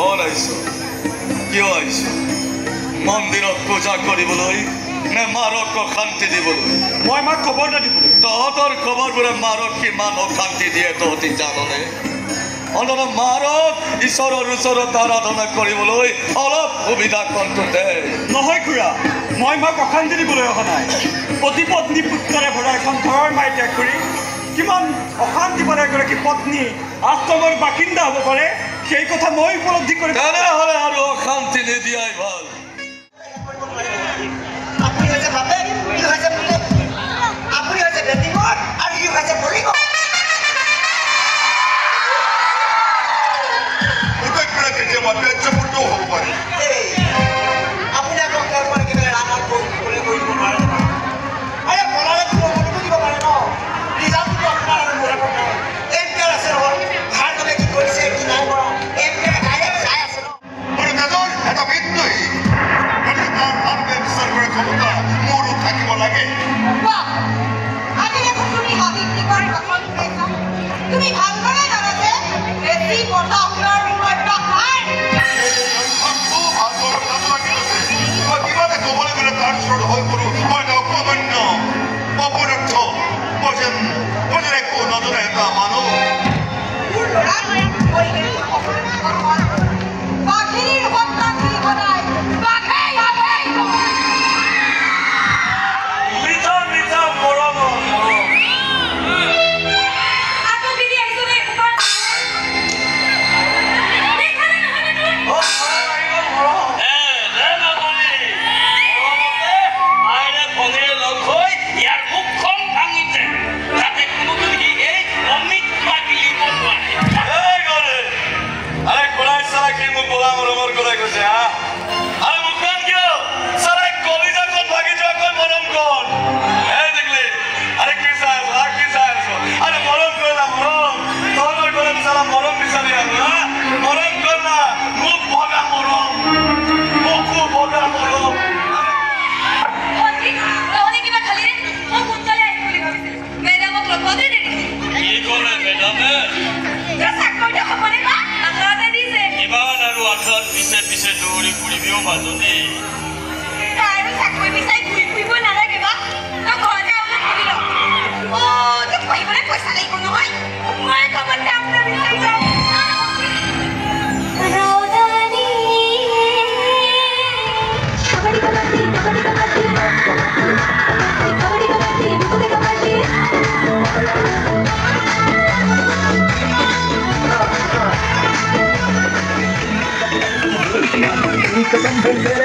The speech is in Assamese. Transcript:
কল আহিছ কিয় আহিছ মন্দিৰত পূজা কৰিবলৈ নে মাৰক শান্তি দিবলৈ মই মাক খবৰ এটা দিবলৈ তহঁতৰ খবৰবোৰে মাৰক কিমান অশান্তি দিয়ে তহঁতি জাননে অন্তত মাৰক ঈশ্বৰৰ ওচৰত আৰাধনা কৰিবলৈ অলপ সুবিধা কণ্টো দে নহয় খুৰা মই মাক অশান্তি দিবলৈ অহা নাই পতি পত্নী পুত্ৰৰে ভৰা এখন ঘৰৰ মাই ত্যাগ কৰি কিমান অশান্তি পালে এগৰাকী পত্নী আশ্ৰমৰ বাসিন্দা হ'ব পাৰে সেই কথা মই উপলব্ধি কৰি তেনেহ'লে আৰু অশান্তি নিদিয়াই ভাল कदम